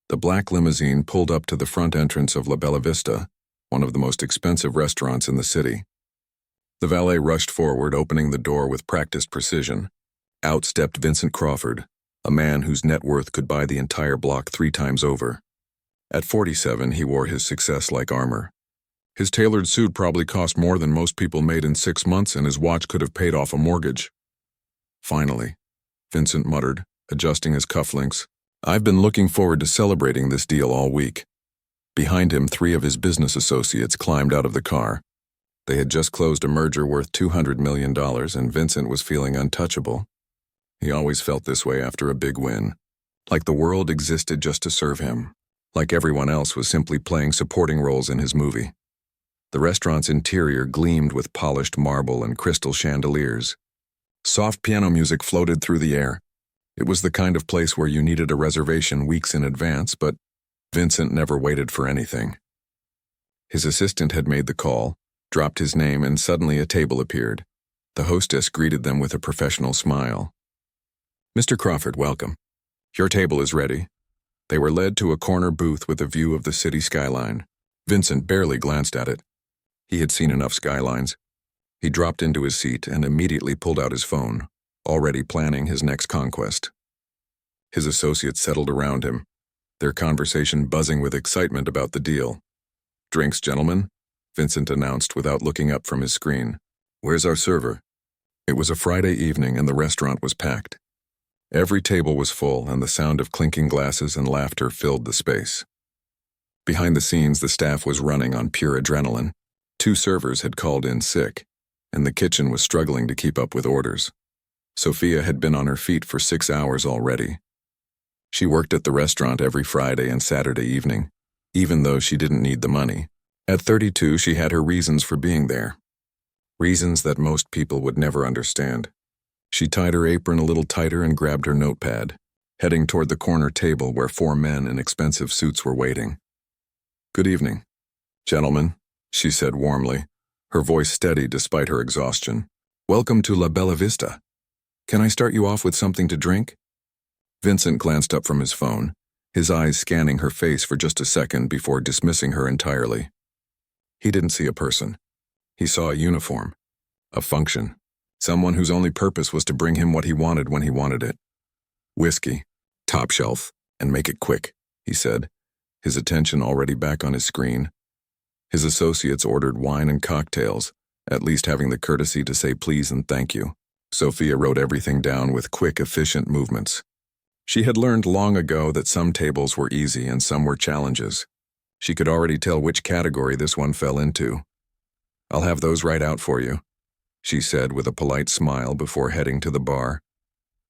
The black limousine pulled up to the front entrance of La Bella Vista, one of the most expensive restaurants in the city. The valet rushed forward, opening the door with practiced precision. Out stepped Vincent Crawford, a man whose net worth could buy the entire block 3 times over. At 47, he wore his success like armor. His tailored suit probably cost more than most people made in 6 months, and his watch could have paid off a mortgage. Finally, Vincent muttered, adjusting his cufflinks. I've been looking forward to celebrating this deal all week. Behind him, 3 of his business associates climbed out of the car. They had just closed a merger worth $200 million, and Vincent was feeling untouchable. He always felt this way after a big win, like the world existed just to serve him, like everyone else was simply playing supporting roles in his movie. The restaurant's interior gleamed with polished marble and crystal chandeliers. Soft piano music floated through the air. It was the kind of place where you needed a reservation weeks in advance, but Vincent never waited for anything. His assistant had made the call, dropped his name, and suddenly a table appeared. The hostess greeted them with a professional smile. Mr. Crawford, welcome. Your table is ready. They were led to a corner booth with a view of the city skyline. Vincent barely glanced at it. He had seen enough skylines. He dropped into his seat and immediately pulled out his phone, already planning his next conquest. His associates settled around him, their conversation buzzing with excitement about the deal. Drinks, gentlemen, Vincent announced without looking up from his screen. Where's our server? It was a Friday evening and the restaurant was packed. Every table was full and the sound of clinking glasses and laughter filled the space. Behind the scenes, the staff was running on pure adrenaline. 2 servers had called in sick, and the kitchen was struggling to keep up with orders. Sophia had been on her feet for 6 hours already. She worked at the restaurant every Friday and Saturday evening, even though she didn't need the money. At 32, she had her reasons for being there. Reasons that most people would never understand. She tied her apron a little tighter and grabbed her notepad, heading toward the corner table where 4 men in expensive suits were waiting. Good evening, gentlemen, she said warmly, her voice steady despite her exhaustion. Welcome to La Bella Vista. Can I start you off with something to drink? Vincent glanced up from his phone, his eyes scanning her face for just a second before dismissing her entirely. He didn't see a person. He saw a uniform, a function, someone whose only purpose was to bring him what he wanted when he wanted it. Whiskey, top shelf, and make it quick, he said, his attention already back on his screen. His associates ordered wine and cocktails, at least having the courtesy to say please and thank you. Sophia wrote everything down with quick, efficient movements. She had learned long ago that some tables were easy and some were challenges. She could already tell which category this one fell into. I'll have those right out for you, she said with a polite smile before heading to the bar.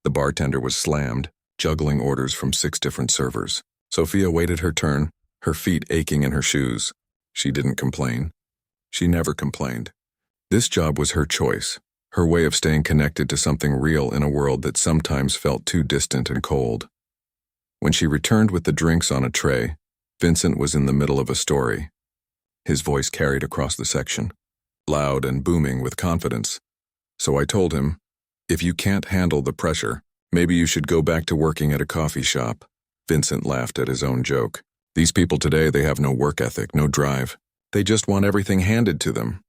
The bartender was slammed, juggling orders from 6 different servers. Sophia waited her turn, her feet aching in her shoes. She didn't complain. She never complained. This job was her choice, her way of staying connected to something real in a world that sometimes felt too distant and cold. When she returned with the drinks on a tray, Vincent was in the middle of a story. His voice carried across the section, loud and booming with confidence. So I told him, if you can't handle the pressure, maybe you should go back to working at a coffee shop. Vincent laughed at his own joke. These people today, they have no work ethic, no drive. They just want everything handed to them.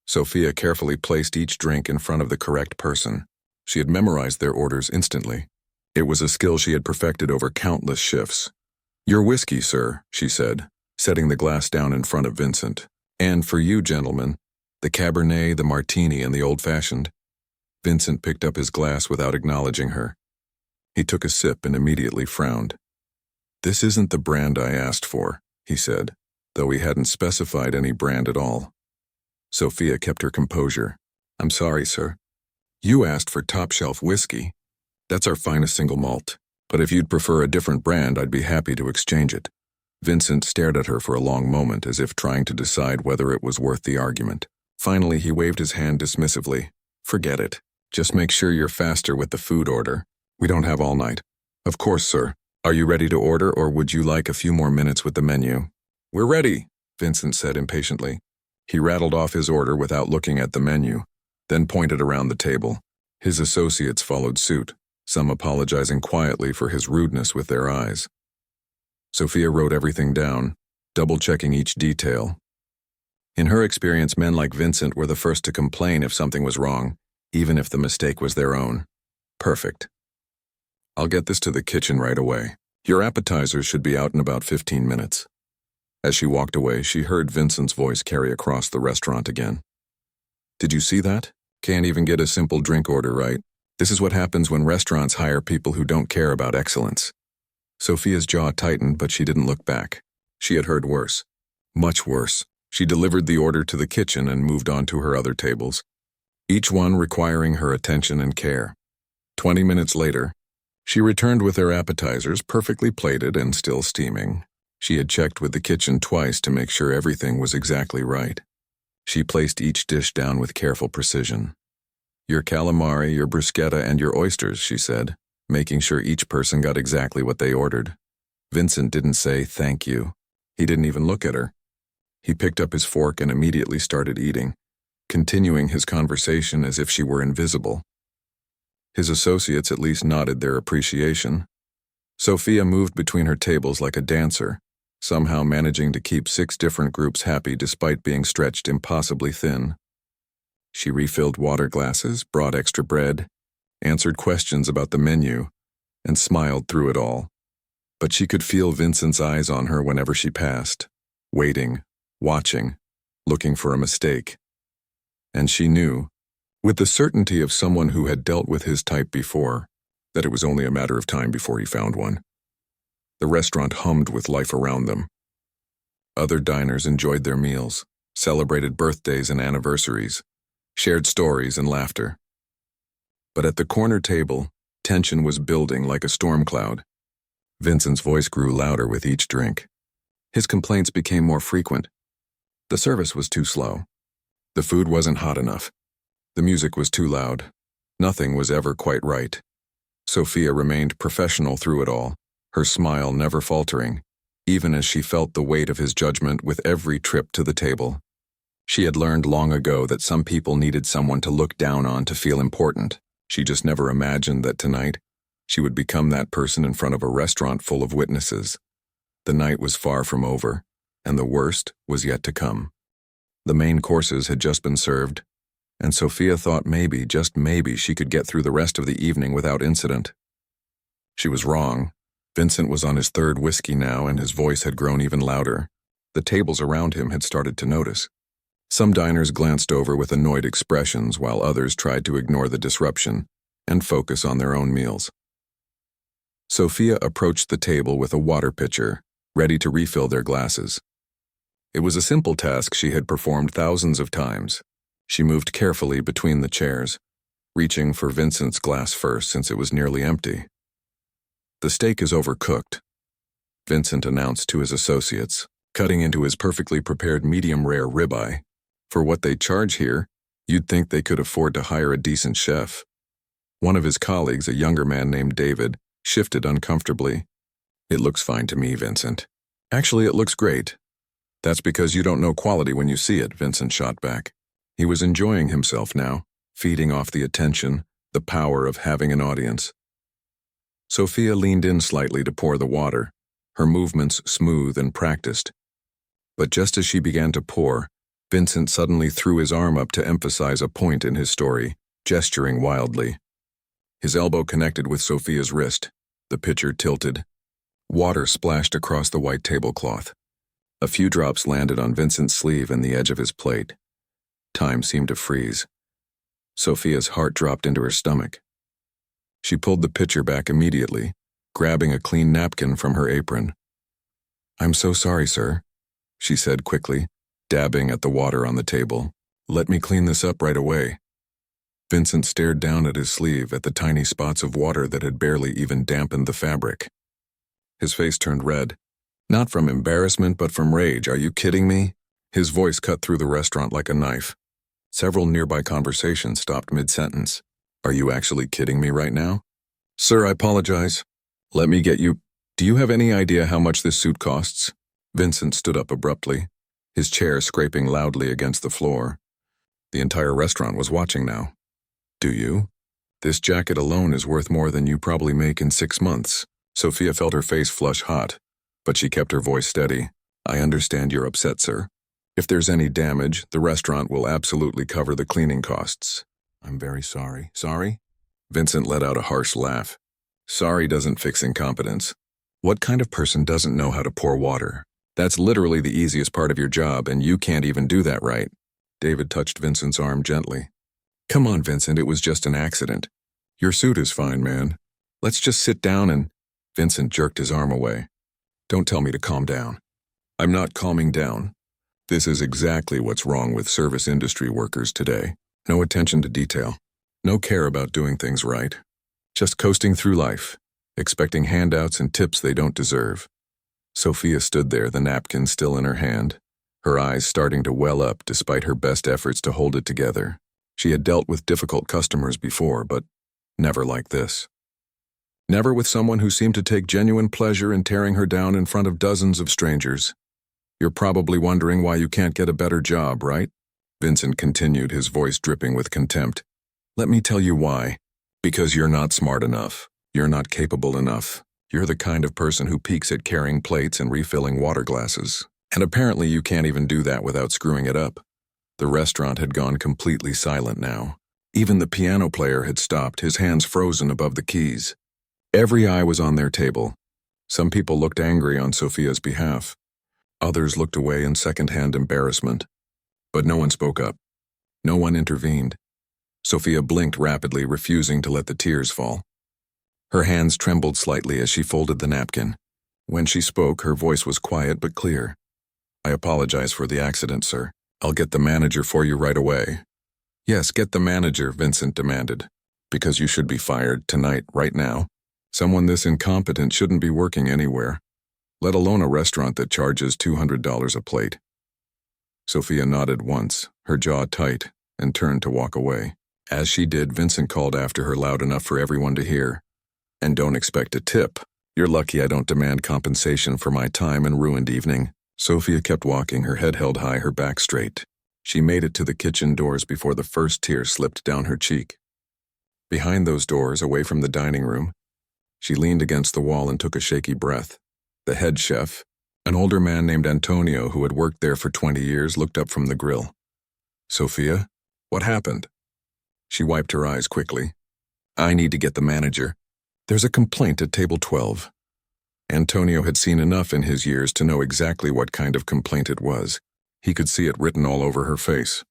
Sophia carefully placed each drink in front of the correct person. She had memorized their orders instantly. It was a skill she had perfected over countless shifts. Your whiskey, sir, she said, setting the glass down in front of Vincent. And for you, gentlemen, the Cabernet, the Martini, and the old-fashioned. Vincent picked up his glass without acknowledging her. He took a sip and immediately frowned. This isn't the brand I asked for, he said, though he hadn't specified any brand at all. Sophia kept her composure. I'm sorry, sir. You asked for top-shelf whiskey. That's our finest single malt. But if you'd prefer a different brand, I'd be happy to exchange it. Vincent stared at her for a long moment as if trying to decide whether it was worth the argument. Finally, he waved his hand dismissively. Forget it. Just make sure you're faster with the food order. We don't have all night. Of course, sir. Are you ready to order, or would you like a few more minutes with the menu? We're ready, Vincent said impatiently. He rattled off his order without looking at the menu, then pointed around the table. His associates followed suit, some apologizing quietly for his rudeness with their eyes. Sophia wrote everything down, double-checking each detail. In her experience, men like Vincent were the first to complain if something was wrong, even if the mistake was their own. Perfect. I'll get this to the kitchen right away. Your appetizers should be out in about 15 minutes. As she walked away, she heard Vincent's voice carry across the restaurant again. Did you see that? Can't even get a simple drink order right. This is what happens when restaurants hire people who don't care about excellence. Sophia's jaw tightened, but she didn't look back. She had heard worse. Much worse. She delivered the order to the kitchen and moved on to her other tables, each one requiring her attention and care. 20 minutes later, she returned with her appetizers perfectly plated and still steaming. She had checked with the kitchen twice to make sure everything was exactly right. She placed each dish down with careful precision. Your calamari, your bruschetta, and your oysters, she said, making sure each person got exactly what they ordered. Vincent didn't say thank you. He didn't even look at her. He picked up his fork and immediately started eating, continuing his conversation as if she were invisible. His associates at least nodded their appreciation. Sophia moved between her tables like a dancer, somehow managing to keep 6 different groups happy despite being stretched impossibly thin. She refilled water glasses, brought extra bread, answered questions about the menu, and smiled through it all. But she could feel Vincent's eyes on her whenever she passed, waiting, watching, looking for a mistake. And she knew, with the certainty of someone who had dealt with his type before, that it was only a matter of time before he found one. The restaurant hummed with life around them. Other diners enjoyed their meals, celebrated birthdays and anniversaries, shared stories and laughter. But at the corner table, tension was building like a storm cloud. Vincent's voice grew louder with each drink. His complaints became more frequent. The service was too slow. The food wasn't hot enough. The music was too loud. Nothing was ever quite right. Sophia remained professional through it all, her smile never faltering, even as she felt the weight of his judgment with every trip to the table. She had learned long ago that some people needed someone to look down on to feel important. She just never imagined that tonight, she would become that person in front of a restaurant full of witnesses. The night was far from over, and the worst was yet to come. The main courses had just been served, and Sophia thought maybe, just maybe, she could get through the rest of the evening without incident. She was wrong. Vincent was on his 3rd whiskey now, and his voice had grown even louder. The tables around him had started to notice. Some diners glanced over with annoyed expressions, while others tried to ignore the disruption and focus on their own meals. Sophia approached the table with a water pitcher, ready to refill their glasses. It was a simple task she had performed thousands of times. She moved carefully between the chairs, reaching for Vincent's glass first since it was nearly empty. The steak is overcooked, Vincent announced to his associates, cutting into his perfectly prepared medium-rare ribeye. For what they charge here, you'd think they could afford to hire a decent chef. One of his colleagues, a younger man named David, shifted uncomfortably. It looks fine to me, Vincent. Actually, it looks great. That's because you don't know quality when you see it, Vincent shot back. He was enjoying himself now, feeding off the attention, the power of having an audience. Sophia leaned in slightly to pour the water, her movements smooth and practiced. But just as she began to pour, Vincent suddenly threw his arm up to emphasize a point in his story, gesturing wildly. His elbow connected with Sophia's wrist. The pitcher tilted. Water splashed across the white tablecloth. A few drops landed on Vincent's sleeve and the edge of his plate. Time seemed to freeze. Sophia's heart dropped into her stomach. She pulled the pitcher back immediately, grabbing a clean napkin from her apron. "I'm so sorry, sir," she said quickly, dabbing at the water on the table. "Let me clean this up right away." Vincent stared down at his sleeve at the tiny spots of water that had barely even dampened the fabric. His face turned red. Not from embarrassment, but from rage. "Are you kidding me?" His voice cut through the restaurant like a knife. Several nearby conversations stopped mid-sentence. "Are you actually kidding me right now?" "Sir, I apologize. Let me get you. Do you have any idea how much this suit costs?" Vincent stood up abruptly, his chair scraping loudly against the floor. The entire restaurant was watching now. "Do you? This jacket alone is worth more than you probably make in 6 months." Sophia felt her face flush hot. but she kept her voice steady. I understand you're upset, sir. If there's any damage, the restaurant will absolutely cover the cleaning costs. I'm very sorry. Sorry? Vincent let out a harsh laugh. Sorry doesn't fix incompetence. What kind of person doesn't know how to pour water? That's literally the easiest part of your job, and you can't even do that right. David touched Vincent's arm gently. Come on, Vincent, it was just an accident. Your suit is fine, man. Let's just sit down and... Vincent jerked his arm away. Don't tell me to calm down. I'm not calming down. This is exactly what's wrong with service industry workers today. No attention to detail. No care about doing things right. Just coasting through life, expecting handouts and tips they don't deserve. Sophia stood there, the napkin still in her hand, her eyes starting to well up despite her best efforts to hold it together. She had dealt with difficult customers before, but never like this. Never with someone who seemed to take genuine pleasure in tearing her down in front of dozens of strangers. You're probably wondering why you can't get a better job, right? Vincent continued, his voice dripping with contempt. Let me tell you why. Because you're not smart enough. You're not capable enough. You're the kind of person who peaks at carrying plates and refilling water glasses. And apparently you can't even do that without screwing it up. The restaurant had gone completely silent now. Even the piano player had stopped, his hands frozen above the keys. Every eye was on their table. Some people looked angry on Sophia's behalf. Others looked away in second-hand embarrassment. But no one spoke up. No one intervened. Sophia blinked rapidly, refusing to let the tears fall. Her hands trembled slightly as she folded the napkin. When she spoke, her voice was quiet but clear. I apologize for the accident, sir. I'll get the manager for you right away. Yes, get the manager, Vincent demanded. Because you should be fired tonight, right now. Someone this incompetent shouldn't be working anywhere, let alone a restaurant that charges $200 a plate. Sophia nodded once, her jaw tight, and turned to walk away. As she did, Vincent called after her loud enough for everyone to hear. And don't expect a tip. You're lucky I don't demand compensation for my time and ruined evening. Sophia kept walking, her head held high, her back straight. She made it to the kitchen doors before the first tear slipped down her cheek. Behind those doors, away from the dining room, she leaned against the wall and took a shaky breath. The head chef, an older man named Antonio who had worked there for 20 years, looked up from the grill. Sophia, what happened? She wiped her eyes quickly. I need to get the manager. There's a complaint at table 12. Antonio had seen enough in his years to know exactly what kind of complaint it was. He could see it written all over her face.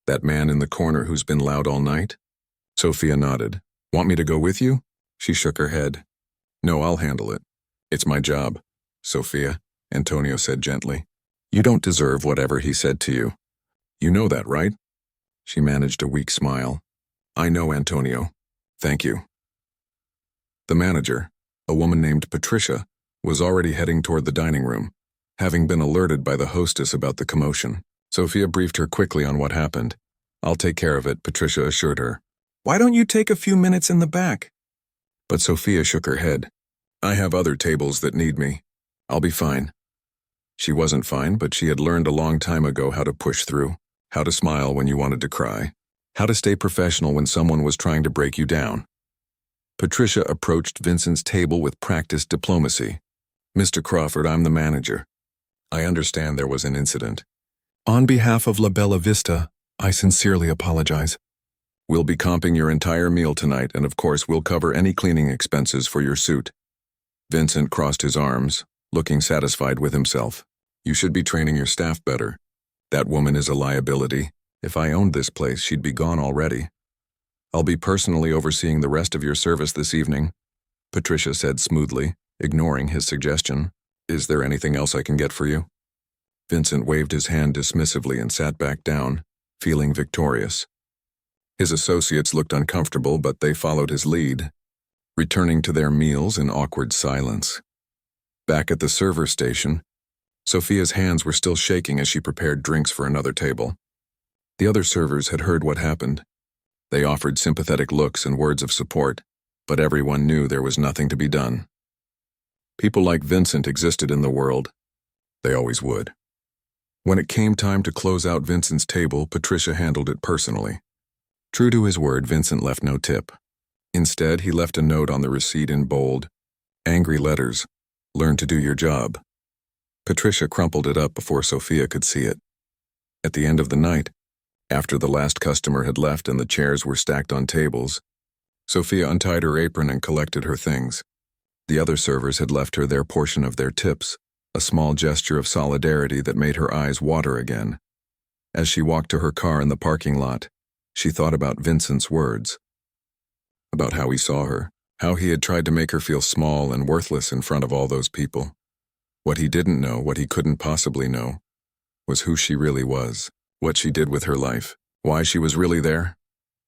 That man in the corner who's been loud all night? Sophia nodded. Want me to go with you? She shook her head. No, I'll handle it. It's my job. Sophia, Antonio said gently. You don't deserve whatever he said to you. You know that, right? She managed a weak smile. I know, Antonio. Thank you. The manager, a woman named Patricia, was already heading toward the dining room, having been alerted by the hostess about the commotion. Sophia briefed her quickly on what happened. I'll take care of it, Patricia assured her. Why don't you take a few minutes in the back? But Sophia shook her head. I have other tables that need me. I'll be fine. She wasn't fine, but she had learned a long time ago how to push through, how to smile when you wanted to cry, how to stay professional when someone was trying to break you down. Patricia approached Vincent's table with practiced diplomacy. Mr. Crawford, I'm the manager. I understand there was an incident. On behalf of La Bella Vista, I sincerely apologize. We'll be comping your entire meal tonight, and of course we'll cover any cleaning expenses for your suit. Vincent crossed his arms, looking satisfied with himself. You should be training your staff better. That woman is a liability. If I owned this place, she'd be gone already. I'll be personally overseeing the rest of your service this evening, Patricia said smoothly, ignoring his suggestion. Is there anything else I can get for you? Vincent waved his hand dismissively and sat back down, feeling victorious. His associates looked uncomfortable, but they followed his lead, returning to their meals in awkward silence. Back at the server station, Sophia's hands were still shaking as she prepared drinks for another table. The other servers had heard what happened. They offered sympathetic looks and words of support, but everyone knew there was nothing to be done. People like Vincent existed in the world. They always would. When it came time to close out Vincent's table, Patricia handled it personally. True to his word, Vincent left no tip. Instead, he left a note on the receipt in bold, angry letters. Learn to do your job. Patricia crumpled it up before Sophia could see it. At the end of the night, after the last customer had left and the chairs were stacked on tables, Sophia untied her apron and collected her things. The other servers had left her their portion of their tips, a small gesture of solidarity that made her eyes water again. As she walked to her car in the parking lot, she thought about Vincent's words. About how he saw her, how he had tried to make her feel small and worthless in front of all those people. What he didn't know, what he couldn't possibly know, was who she really was, what she did with her life, why she was really there.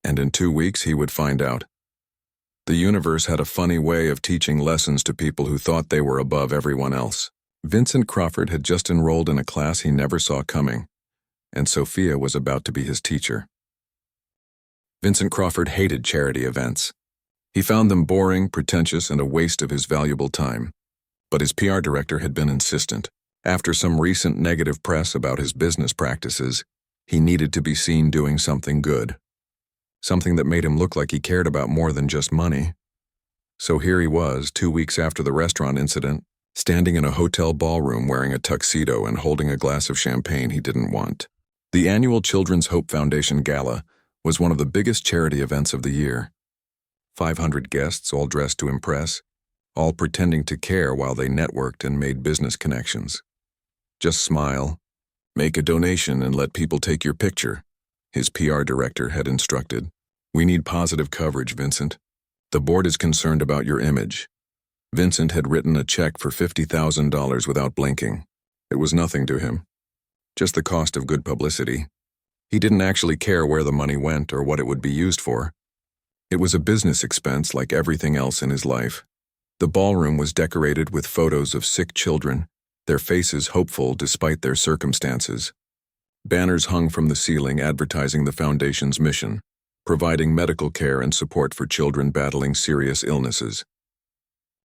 And in 2 weeks he would find out. The universe had a funny way of teaching lessons to people who thought they were above everyone else. Vincent Crawford had just enrolled in a class he never saw coming, and Sophia was about to be his teacher. Vincent Crawford hated charity events. He found them boring, pretentious, and a waste of his valuable time. But his PR director had been insistent. After some recent negative press about his business practices, he needed to be seen doing something good. Something that made him look like he cared about more than just money. So here he was, 2 weeks after the restaurant incident, standing in a hotel ballroom wearing a tuxedo and holding a glass of champagne he didn't want. The annual Children's Hope Foundation Gala was one of the biggest charity events of the year. 500 guests, all dressed to impress, all pretending to care while they networked and made business connections. Just smile, make a donation, and let people take your picture, his PR director had instructed. We need positive coverage, Vincent. The board is concerned about your image. Vincent had written a check for $50,000 without blinking. It was nothing to him. Just the cost of good publicity. He didn't actually care where the money went or what it would be used for. It was a business expense like everything else in his life. The ballroom was decorated with photos of sick children, their faces hopeful despite their circumstances. Banners hung from the ceiling advertising the foundation's mission, providing medical care and support for children battling serious illnesses.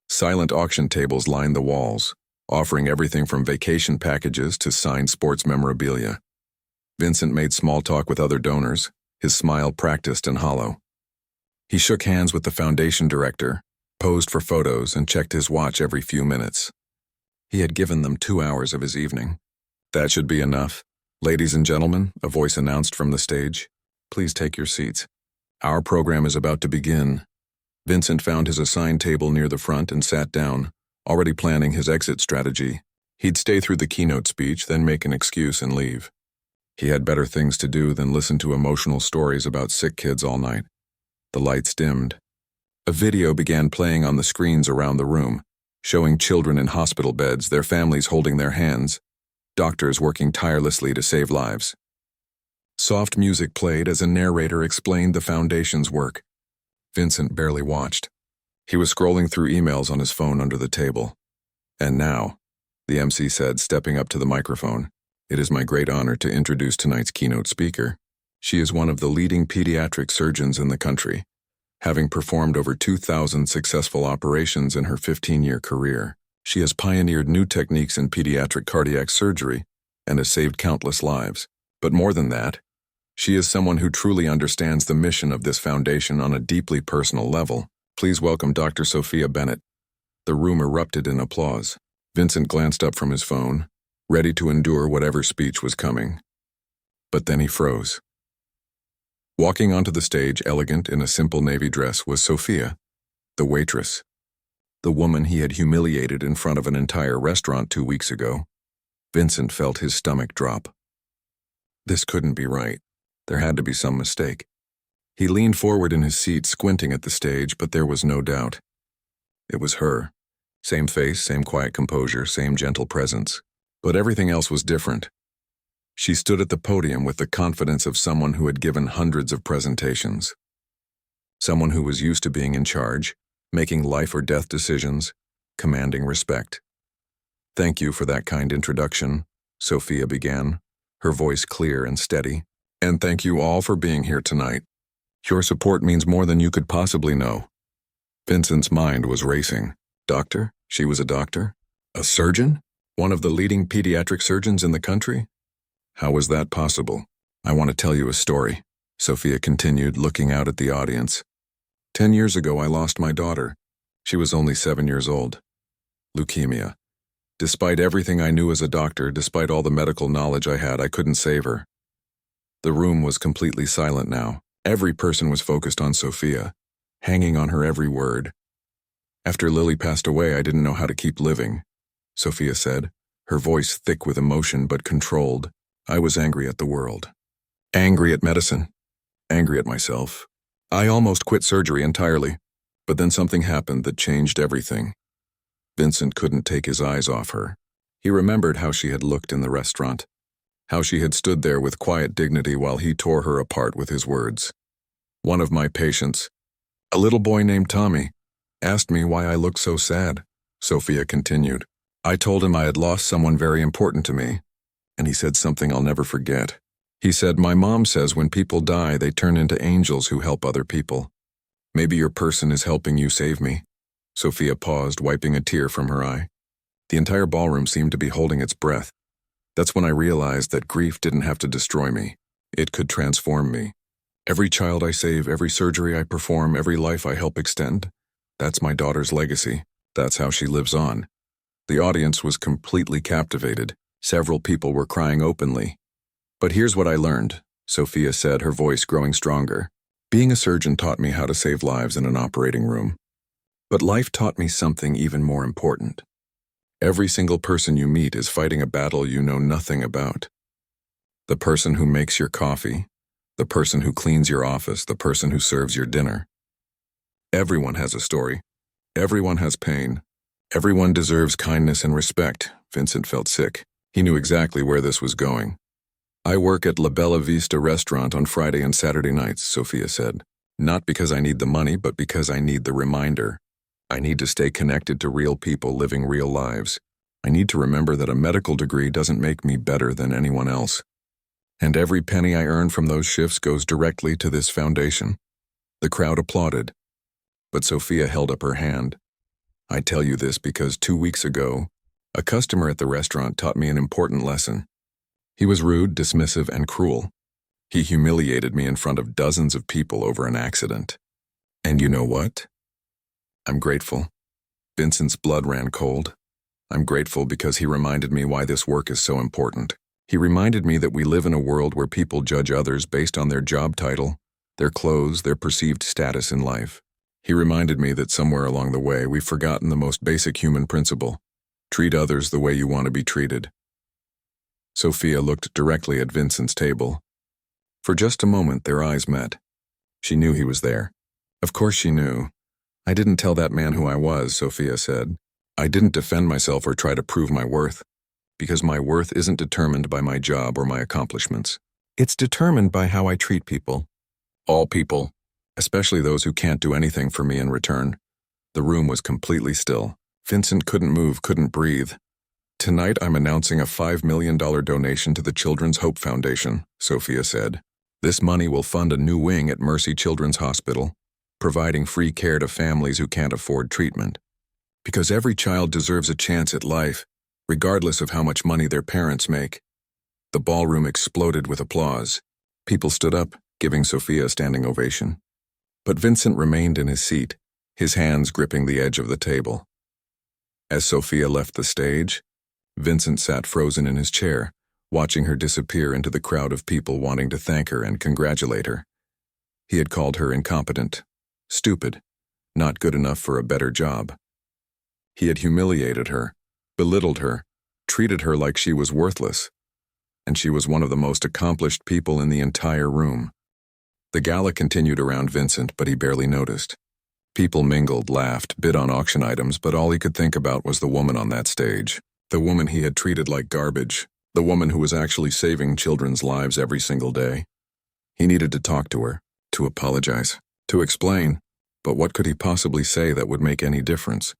Silent auction tables lined the walls, offering everything from vacation packages to signed sports memorabilia. Vincent made small talk with other donors, his smile practiced and hollow. He shook hands with the foundation director, posed for photos, and checked his watch every few minutes. He had given them 2 hours of his evening. That should be enough. Ladies and gentlemen, a voice announced from the stage. Please take your seats. Our program is about to begin. Vincent found his assigned table near the front and sat down, already planning his exit strategy. He'd stay through the keynote speech, then make an excuse and leave. He had better things to do than listen to emotional stories about sick kids all night. The lights dimmed. A video began playing on the screens around the room, showing children in hospital beds, their families holding their hands, doctors working tirelessly to save lives. Soft music played as a narrator explained the foundation's work. Vincent barely watched. He was scrolling through emails on his phone under the table. And now, the MC said, stepping up to the microphone, it is my great honor to introduce tonight's keynote speaker. She is one of the leading pediatric surgeons in the country, having performed over 2,000 successful operations in her 15-year career. She has pioneered new techniques in pediatric cardiac surgery and has saved countless lives. But more than that, she is someone who truly understands the mission of this foundation on a deeply personal level. Please welcome Dr. Sophia Bennett. The room erupted in applause. Vincent glanced up from his phone, ready to endure whatever speech was coming. But then he froze. Walking onto the stage, elegant in a simple navy dress, was Sophia, the waitress. The woman he had humiliated in front of an entire restaurant 2 weeks ago. Vincent felt his stomach drop. This couldn't be right. There had to be some mistake. He leaned forward in his seat, squinting at the stage, but there was no doubt. It was her. Same face, same quiet composure, same gentle presence. But everything else was different. She stood at the podium with the confidence of someone who had given hundreds of presentations. Someone who was used to being in charge, making life or death decisions, commanding respect. Thank you for that kind introduction, Sophia began, her voice clear and steady. And thank you all for being here tonight. Your support means more than you could possibly know. Vincent's mind was racing. Doctor? She was a doctor? A surgeon? One of the leading pediatric surgeons in the country? How was that possible? I want to tell you a story, Sophia continued, looking out at the audience. 10 years ago, I lost my daughter. She was only 7 years old. Leukemia. Despite everything I knew as a doctor, despite all the medical knowledge I had, I couldn't save her. The room was completely silent now. Every person was focused on Sophia, hanging on her every word. After Lily passed away, I didn't know how to keep living, Sophia said, her voice thick with emotion but controlled. I was angry at the world. Angry at medicine. Angry at myself. I almost quit surgery entirely, but then something happened that changed everything. Vincent couldn't take his eyes off her. He remembered how she had looked in the restaurant, how she had stood there with quiet dignity while he tore her apart with his words. One of my patients, a little boy named Tommy, asked me why I looked so sad, Sophia continued. I told him I had lost someone very important to me, and he said something I'll never forget. He said, "My mom says when people die, they turn into angels who help other people. Maybe your person is helping you save me." Sophia paused, wiping a tear from her eye. The entire ballroom seemed to be holding its breath. That's when I realized that grief didn't have to destroy me. It could transform me. Every child I save, every surgery I perform, every life I help extend, that's my daughter's legacy. That's how she lives on. The audience was completely captivated. Several people were crying openly. But here's what I learned, Sophia said, her voice growing stronger. Being a surgeon taught me how to save lives in an operating room. But life taught me something even more important. Every single person you meet is fighting a battle you know nothing about. The person who makes your coffee, the person who cleans your office, the person who serves your dinner. Everyone has a story. Everyone has pain. Everyone deserves kindness and respect. Vincent felt sick. He knew exactly where this was going. I work at La Bella Vista restaurant on Friday and Saturday nights, Sophia said. Not because I need the money, but because I need the reminder. I need to stay connected to real people living real lives. I need to remember that a medical degree doesn't make me better than anyone else. And every penny I earn from those shifts goes directly to this foundation. The crowd applauded. But Sophia held up her hand. I tell you this because 2 weeks ago, a customer at the restaurant taught me an important lesson. He was rude, dismissive, and cruel. He humiliated me in front of dozens of people over an accident. And you know what? I'm grateful. Vincent's blood ran cold. I'm grateful because he reminded me why this work is so important. He reminded me that we live in a world where people judge others based on their job title, their clothes, their perceived status in life. He reminded me that somewhere along the way we've forgotten the most basic human principle. Treat others the way you want to be treated. Sophia looked directly at Vincent's table. For just a moment their eyes met. She knew he was there. Of course she knew. I didn't tell that man who I was, Sophia said. I didn't defend myself or try to prove my worth, because my worth isn't determined by my job or my accomplishments. It's determined by how I treat people. All people, especially those who can't do anything for me in return. The room was completely still. Vincent couldn't move, couldn't breathe. Tonight I'm announcing a $5 million donation to the Children's Hope Foundation, Sophia said. This money will fund a new wing at Mercy Children's Hospital, providing free care to families who can't afford treatment. Because every child deserves a chance at life, regardless of how much money their parents make. The ballroom exploded with applause. People stood up, giving Sophia a standing ovation. But Vincent remained in his seat, his hands gripping the edge of the table. As Sophia left the stage, Vincent sat frozen in his chair, watching her disappear into the crowd of people wanting to thank her and congratulate her. He had called her incompetent, stupid, not good enough for a better job. He had humiliated her, belittled her, treated her like she was worthless. And she was one of the most accomplished people in the entire room. The gala continued around Vincent, but he barely noticed. People mingled, laughed, bid on auction items, but all he could think about was the woman on that stage. The woman he had treated like garbage. The woman who was actually saving children's lives every single day. He needed to talk to her, to apologize, to explain. But what could he possibly say that would make any difference?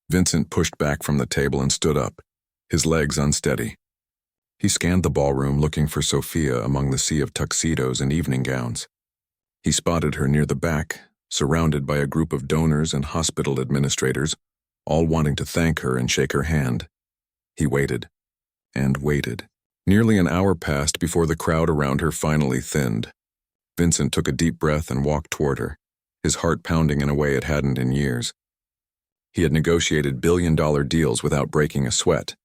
Vincent pushed back from the table and stood up, his legs unsteady. He scanned the ballroom looking for Sophia among the sea of tuxedos and evening gowns. He spotted her near the back, surrounded by a group of donors and hospital administrators, all wanting to thank her and shake her hand. He waited, and waited. Nearly an hour passed before the crowd around her finally thinned. Vincent took a deep breath and walked toward her, his heart pounding in a way it hadn't in years. He had negotiated billion-dollar deals without breaking a sweat.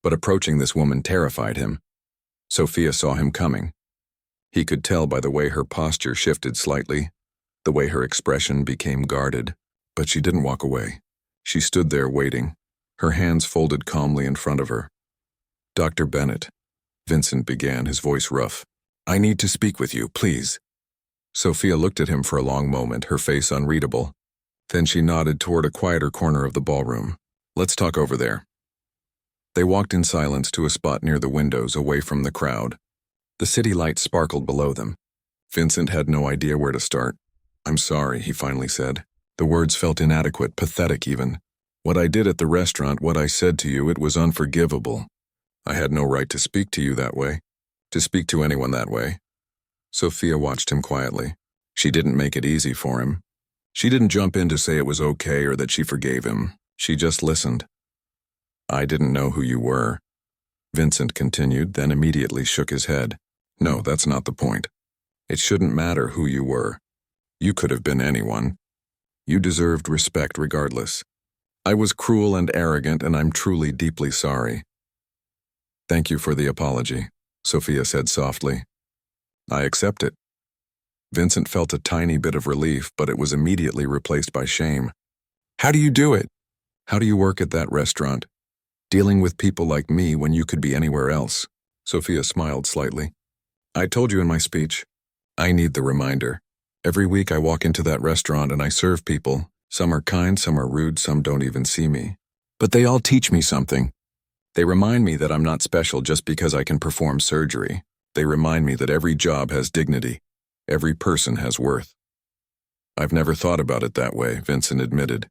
But approaching this woman terrified him. Sophia saw him coming. He could tell by the way her posture shifted slightly, the way her expression became guarded, but she didn't walk away. She stood there waiting, her hands folded calmly in front of her. "Dr. Bennett," Vincent began, his voice rough. "I need to speak with you, please." Sophia looked at him for a long moment, her face unreadable. Then she nodded toward a quieter corner of the ballroom. "Let's talk over there." They walked in silence to a spot near the windows, away from the crowd. The city lights sparkled below them. Vincent had no idea where to start. "I'm sorry," he finally said. The words felt inadequate, pathetic even. "What I did at the restaurant, what I said to you, it was unforgivable. I had no right to speak to you that way, to speak to anyone that way." Sophia watched him quietly. She didn't make it easy for him. She didn't jump in to say it was okay or that she forgave him. She just listened. "I didn't know who you were," Vincent continued, then immediately shook his head. "No, that's not the point. It shouldn't matter who you were. You could have been anyone. You deserved respect regardless. I was cruel and arrogant, and I'm truly deeply sorry." "Thank you for the apology," Sophia said softly. "I accept it." Vincent felt a tiny bit of relief, but it was immediately replaced by shame. "How do you do it? How do you work at that restaurant? Dealing with people like me when you could be anywhere else?" Sophia smiled slightly. "I told you in my speech. I need the reminder. Every week I walk into that restaurant and I serve people. Some are kind, some are rude, some don't even see me. But they all teach me something. They remind me that I'm not special just because I can perform surgery. They remind me that every job has dignity. Every person has worth." "I've never thought about it that way," Vincent admitted.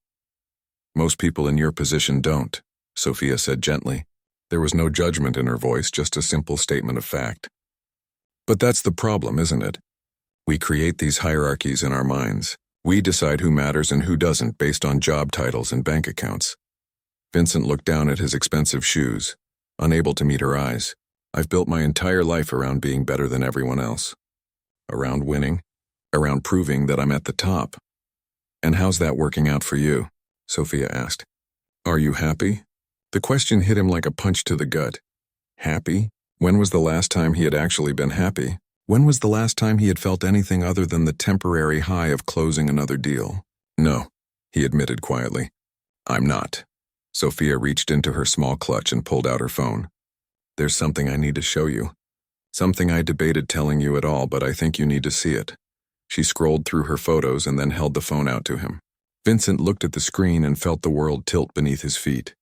"Most people in your position don't," Sophia said gently. There was no judgment in her voice, just a simple statement of fact. "But that's the problem, isn't it? We create these hierarchies in our minds. We decide who matters and who doesn't based on job titles and bank accounts." Vincent looked down at his expensive shoes, unable to meet her eyes. "I've built my entire life around being better than everyone else. Around winning, around proving that I'm at the top. And how's that working out for you?" Sophia asked. "Are you happy?" The question hit him like a punch to the gut. Happy? When was the last time he had actually been happy? When was the last time he had felt anything other than the temporary high of closing another deal? "No," he admitted quietly. "I'm not." Sophia reached into her small clutch and pulled out her phone. "There's something I need to show you. Something I debated telling you at all, but I think you need to see it." She scrolled through her photos and then held the phone out to him. Vincent looked at the screen and felt the world tilt beneath his feet.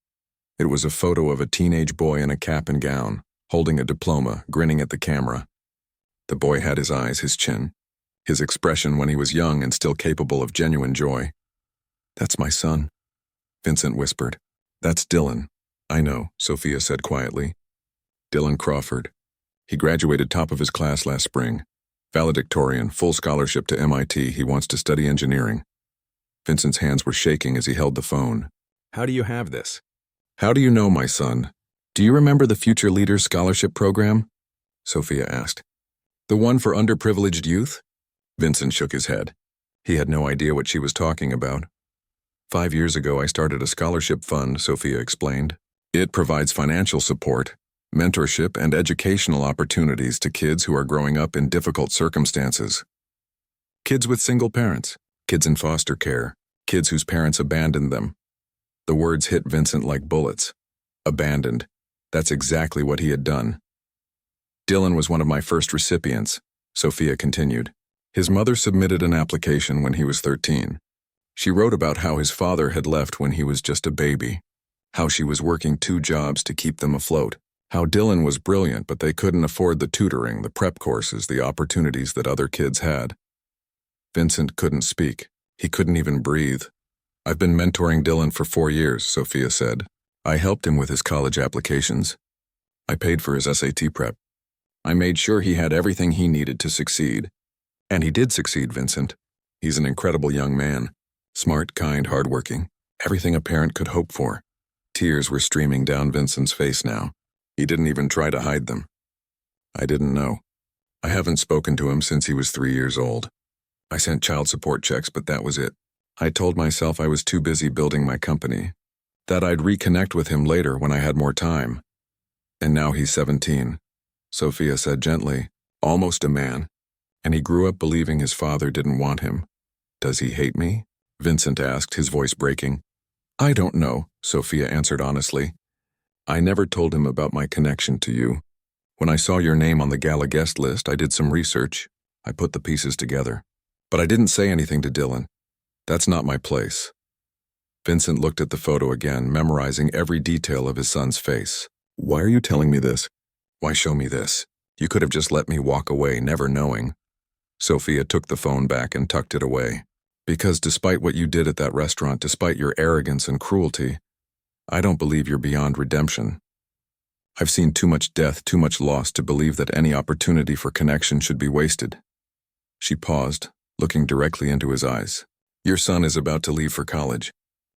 It was a photo of a teenage boy in a cap and gown, holding a diploma, grinning at the camera. The boy had his eyes, his chin, his expression when he was young and still capable of genuine joy. "That's my son," Vincent whispered. "That's Dylan." "I know," Sophia said quietly. "Dylan Crawford. He graduated top of his class last spring. Valedictorian, full scholarship to MIT. He wants to study engineering." Vincent's hands were shaking as he held the phone. "How do you have this?" "How do you know my son? Do you remember the Future Leaders Scholarship Program?" Sophia asked. "The one for underprivileged youth?" Vincent shook his head. He had no idea what she was talking about. "5 years ago I started a scholarship fund," Sophia explained. "It provides financial support, mentorship, and educational opportunities to kids who are growing up in difficult circumstances. Kids with single parents, kids in foster care, kids whose parents abandoned them." The words hit Vincent like bullets. Abandoned. That's exactly what he had done. "Dylan was one of my first recipients," Sophia continued. "His mother submitted an application when he was 13. She wrote about how his father had left when he was just a baby, how she was working 2 jobs to keep them afloat, how Dylan was brilliant but they couldn't afford the tutoring, the prep courses, the opportunities that other kids had." Vincent couldn't speak. He couldn't even breathe. "I've been mentoring Dylan for 4 years, Sophia said. "I helped him with his college applications. I paid for his SAT prep. I made sure he had everything he needed to succeed. And he did succeed, Vincent. He's an incredible young man. Smart, kind, hardworking. Everything a parent could hope for." Tears were streaming down Vincent's face now. He didn't even try to hide them. "I didn't know. I haven't spoken to him since he was 3 years old. I sent child support checks, but that was it. I told myself I was too busy building my company, that I'd reconnect with him later when I had more time. And now he's 17, Sophia said gently, almost a man, and he grew up believing his father didn't want him. Does he hate me? Vincent asked, his voice breaking. I don't know, Sophia answered honestly. I never told him about my connection to you. When I saw your name on the gala guest list, I did some research. I put the pieces together. But I didn't say anything to Dylan. That's not my place. Vincent looked at the photo again, memorizing every detail of his son's face. Why are you telling me this? Why show me this? You could have just let me walk away, never knowing. Sophia took the phone back and tucked it away. Because despite what you did at that restaurant, despite your arrogance and cruelty, I don't believe you're beyond redemption. I've seen too much death, too much loss to believe that any opportunity for connection should be wasted. She paused, looking directly into his eyes. Your son is about to leave for college.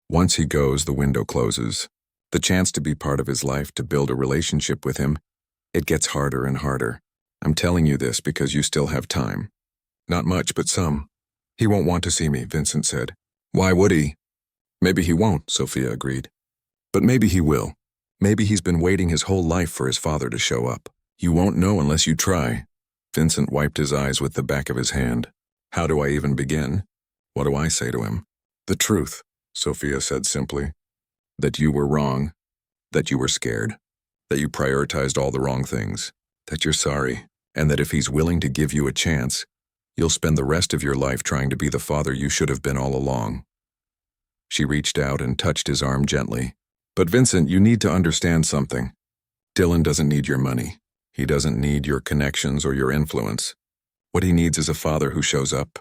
Once he goes, the window closes. The chance to be part of his life, to build a relationship with him, it gets harder and harder. I'm telling you this because you still have time. Not much, but some. He won't want to see me, Vincent said. Why would he? Maybe he won't, Sophia agreed. But maybe he will. Maybe he's been waiting his whole life for his father to show up. You won't know unless you try. Vincent wiped his eyes with the back of his hand. How do I even begin? What do I say to him? The truth, Sophia said simply. That you were wrong. That you were scared. That you prioritized all the wrong things. That you're sorry. And that if he's willing to give you a chance, you'll spend the rest of your life trying to be the father you should have been all along. She reached out and touched his arm gently. But Vincent, you need to understand something. Dylan doesn't need your money. He doesn't need your connections or your influence. What he needs is a father who shows up,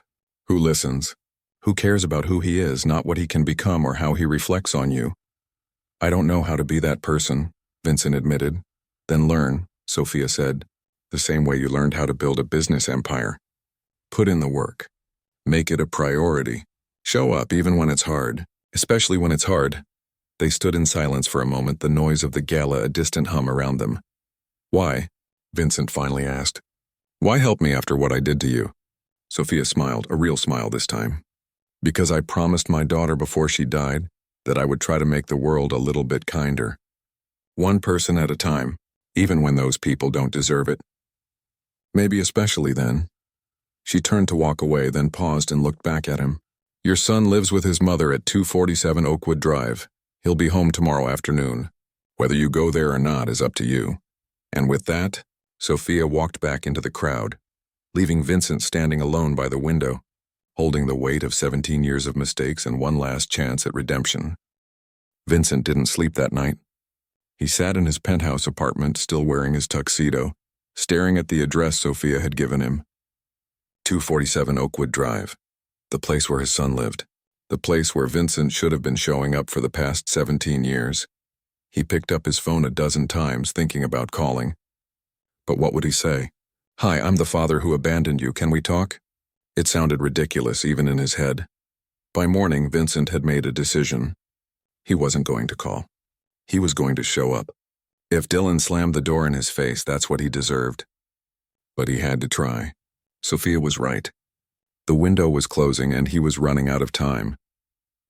who listens, who cares about who he is, not what he can become or how he reflects on you. I don't know how to be that person, Vincent admitted. Then learn, Sophia said, the same way you learned how to build a business empire. Put in the work. Make it a priority. Show up even when it's hard, especially when it's hard. They stood in silence for a moment, the noise of the gala a distant hum around them. Why? Vincent finally asked. Why help me after what I did to you? Sophia smiled, a real smile this time. Because I promised my daughter before she died that I would try to make the world a little bit kinder. One person at a time, even when those people don't deserve it. Maybe especially then. She turned to walk away, then paused and looked back at him. Your son lives with his mother at 247 Oakwood Drive. He'll be home tomorrow afternoon. Whether you go there or not is up to you. And with that, Sophia walked back into the crowd, leaving Vincent standing alone by the window, holding the weight of 17 years of mistakes and one last chance at redemption. Vincent didn't sleep that night. He sat in his penthouse apartment, still wearing his tuxedo, staring at the address Sophia had given him. 247 Oakwood Drive, the place where his son lived. The place where Vincent should have been showing up for the past 17 years. He picked up his phone a dozen times, thinking about calling. But what would he say? Hi, I'm the father who abandoned you. Can we talk? It sounded ridiculous, even in his head. By morning, Vincent had made a decision. He wasn't going to call. He was going to show up. If Dylan slammed the door in his face, that's what he deserved. But he had to try. Sophia was right. The window was closing and he was running out of time.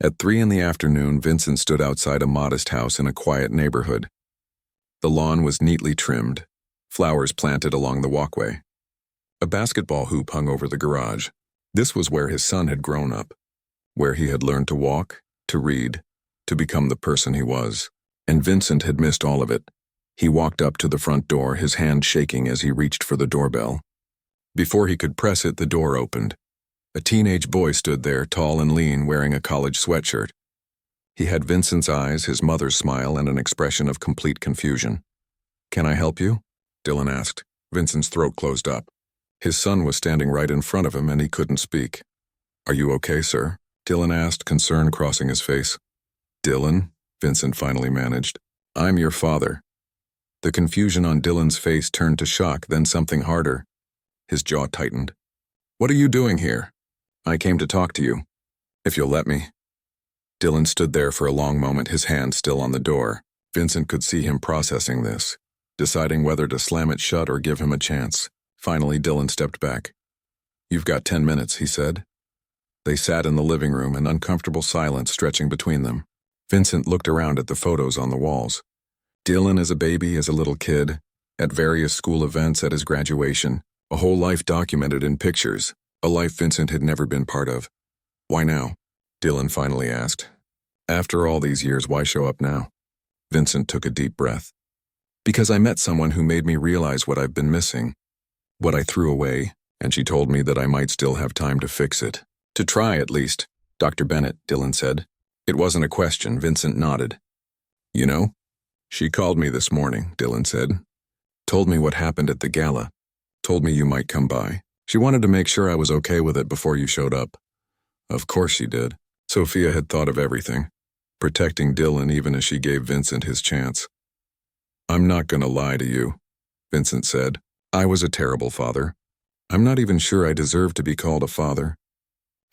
At 3 p.m, Vincent stood outside a modest house in a quiet neighborhood. The lawn was neatly trimmed, flowers planted along the walkway. A basketball hoop hung over the garage. This was where his son had grown up, where he had learned to walk, to read, to become the person he was. And Vincent had missed all of it. He walked up to the front door, his hand shaking as he reached for the doorbell. Before he could press it, the door opened. A teenage boy stood there, tall and lean, wearing a college sweatshirt. He had Vincent's eyes, his mother's smile, and an expression of complete confusion. Can I help you? Dylan asked. Vincent's throat closed up. His son was standing right in front of him and he couldn't speak. Are you okay, sir? Dylan asked, concern crossing his face. Dylan, Vincent finally managed. I'm your father. The confusion on Dylan's face turned to shock, then something harder. His jaw tightened. What are you doing here? I came to talk to you, if you'll let me. Dylan stood there for a long moment, his hand still on the door. Vincent could see him processing this, deciding whether to slam it shut or give him a chance. Finally, Dylan stepped back. You've got 10 minutes, he said. They sat in the living room, an uncomfortable silence stretching between them. Vincent looked around at the photos on the walls. Dylan as a baby, as a little kid, at various school events, at his graduation, a whole life documented in pictures, a life Vincent had never been part of. "Why now?" Dylan finally asked. "After all these years, why show up now?" Vincent took a deep breath. "Because I met someone who made me realize what I've been missing, what I threw away, and she told me that I might still have time to fix it. To try, at least." "Dr. Bennett," Dylan said. It wasn't a question. Vincent nodded. "You know? She called me this morning," Dylan said. "Told me what happened at the gala. Told me you might come by. She wanted to make sure I was okay with it before you showed up." Of course she did. Sophia had thought of everything, protecting Dylan even as she gave Vincent his chance. "I'm not gonna lie to you," Vincent said. "I was a terrible father. I'm not even sure I deserve to be called a father.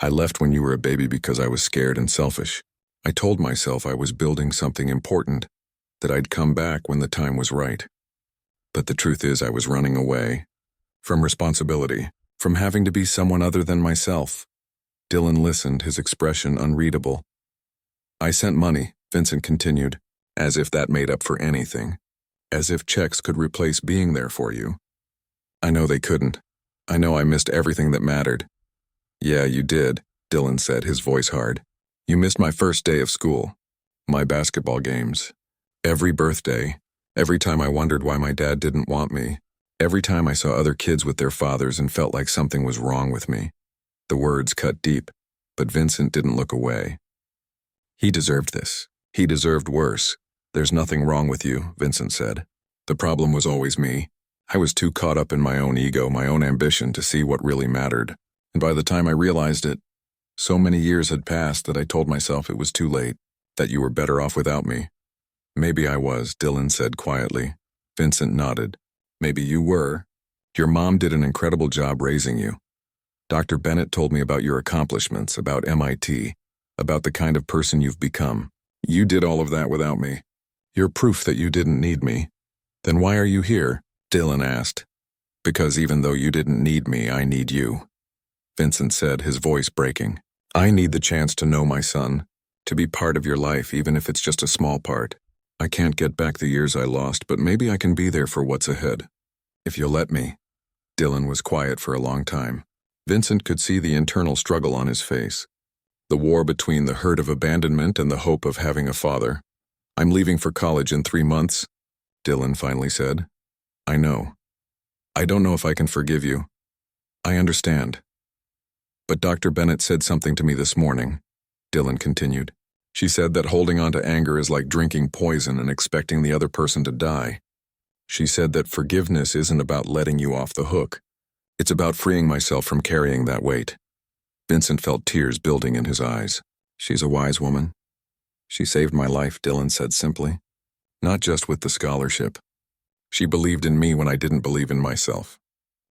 I left when you were a baby because I was scared and selfish. I told myself I was building something important, that I'd come back when the time was right. But the truth is I was running away. From responsibility, from having to be someone other than myself." Dylan listened, his expression unreadable. "I sent money," Vincent continued, as if that made up for anything, as if checks could replace being there for you. "I know they couldn't. I know I missed everything that mattered." "Yeah, you did," Dylan said, his voice hard. "You missed my first day of school, my basketball games, every birthday, every time I wondered why my dad didn't want me, every time I saw other kids with their fathers and felt like something was wrong with me." The words cut deep, but Vincent didn't look away. "He deserved this. He deserved worse. There's nothing wrong with you," Vincent said. "The problem was always me. I was too caught up in my own ego, my own ambition to see what really mattered. And by the time I realized it, so many years had passed that I told myself it was too late, that you were better off without me." "Maybe I was," Dylan said quietly. Vincent nodded. "Maybe you were. Your mom did an incredible job raising you. Dr. Bennett told me about your accomplishments, about MIT, about the kind of person you've become. You did all of that without me. You're proof that you didn't need me." "Then why are you here?" Dylan asked. "Because even though you didn't need me, I need you," Vincent said, his voice breaking. "I need the chance to know my son, to be part of your life, even if it's just a small part. I can't get back the years I lost, but maybe I can be there for what's ahead. If you'll let me." Dylan was quiet for a long time. Vincent could see the internal struggle on his face. The war between the hurt of abandonment and the hope of having a father. "I'm leaving for college in 3 months," Dylan finally said. "I know. I don't know if I can forgive you. I understand. But Dr. Bennett said something to me this morning," Dylan continued. "She said that holding on to anger is like drinking poison and expecting the other person to die. She said that forgiveness isn't about letting you off the hook. It's about freeing myself from carrying that weight." Vincent felt tears building in his eyes. "She's a wise woman. She saved my life," Dylan said simply. "Not just with the scholarship. She believed in me when I didn't believe in myself.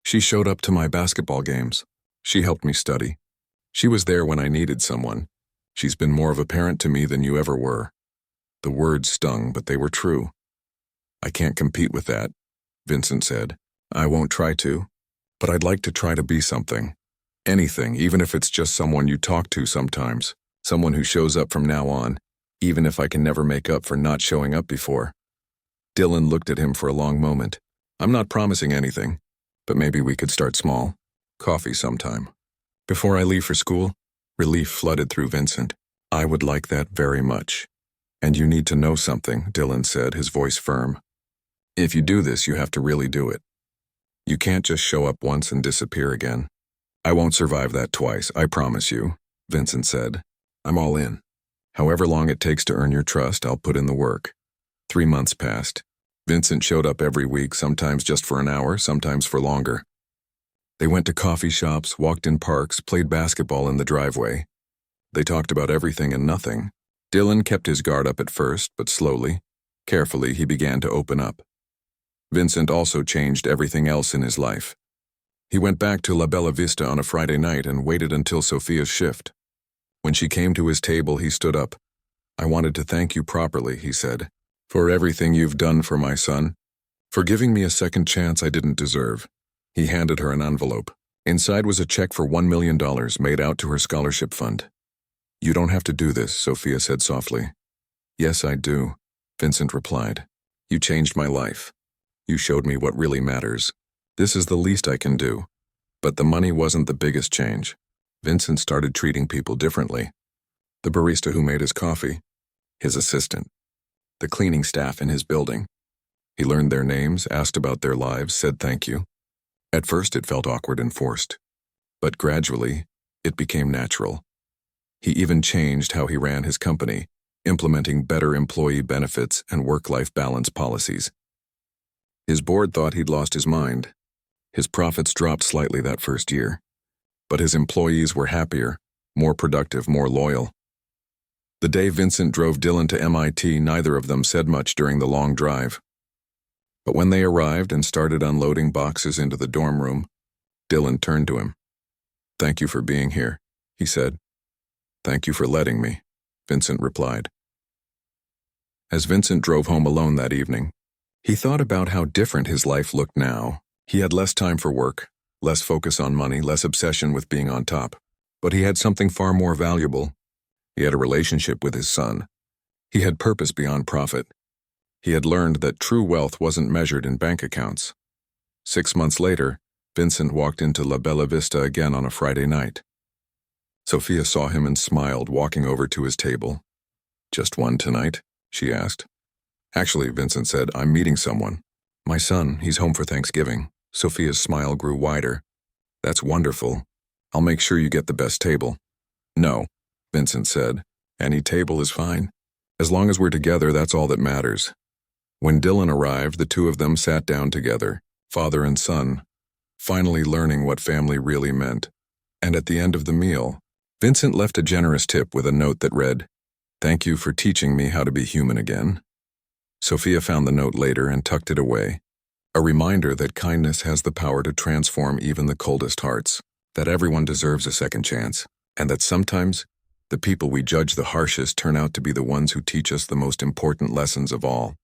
She showed up to my basketball games. She helped me study. She was there when I needed someone. She's been more of a parent to me than you ever were." The words stung, but they were true. "I can't compete with that," Vincent said. "I won't try to. But I'd like to try to be something. Anything, even if it's just someone you talk to sometimes. Someone who shows up from now on, even if I can never make up for not showing up before." Dylan looked at him for a long moment. "I'm not promising anything, but maybe we could start small. Coffee sometime. Before I leave for school?" Relief flooded through Vincent. "I would like that very much. And you need to know something," Dylan said, his voice firm. "If you do this, you have to really do it. You can't just show up once and disappear again." "I won't survive that twice, I promise you," Vincent said. "I'm all in. However long it takes to earn your trust, I'll put in the work." 3 months passed. Vincent showed up every week, sometimes just for an hour, sometimes for longer. They went to coffee shops, walked in parks, played basketball in the driveway. They talked about everything and nothing. Dylan kept his guard up at first, but slowly, carefully, he began to open up. Vincent also changed everything else in his life. He went back to La Bella Vista on a Friday night and waited until Sophia's shift. When she came to his table, he stood up. "I wanted to thank you properly," he said, "for everything you've done for my son, for giving me a second chance I didn't deserve." He handed her an envelope. Inside was a check for $1 million made out to her scholarship fund. "You don't have to do this," Sophia said softly. "Yes, I do," Vincent replied. "You changed my life. You showed me what really matters. This is the least I can do." But the money wasn't the biggest change. Vincent started treating people differently. The barista who made his coffee, his assistant, the cleaning staff in his building. He learned their names, asked about their lives, said thank you. At first it felt awkward and forced, but gradually it became natural. He even changed how he ran his company, implementing better employee benefits and work-life balance policies. His board thought he'd lost his mind. His profits dropped slightly that first year, but his employees were happier, more productive, more loyal. The day Vincent drove Dylan to MIT, neither of them said much during the long drive. But when they arrived and started unloading boxes into the dorm room, Dylan turned to him. "Thank you for being here," he said. "Thank you for letting me," Vincent replied. As Vincent drove home alone that evening, he thought about how different his life looked now. He had less time for work, less focus on money, less obsession with being on top. But he had something far more valuable. He had a relationship with his son. He had purpose beyond profit. He had learned that true wealth wasn't measured in bank accounts. 6 months later, Vincent walked into La Bella Vista again on a Friday night. Sophia saw him and smiled, walking over to his table. "Just one tonight?" she asked. "Actually," Vincent said, "I'm meeting someone. My son, he's home for Thanksgiving." Sophia's smile grew wider. "That's wonderful. I'll make sure you get the best table." "No," Vincent said. "Any table is fine. As long as we're together, that's all that matters." When Dylan arrived, the two of them sat down together, father and son, finally learning what family really meant. And at the end of the meal, Vincent left a generous tip with a note that read, "Thank you for teaching me how to be human again." Sophia found the note later and tucked it away. A reminder that kindness has the power to transform even the coldest hearts, that everyone deserves a second chance, and that sometimes the people we judge the harshest turn out to be the ones who teach us the most important lessons of all.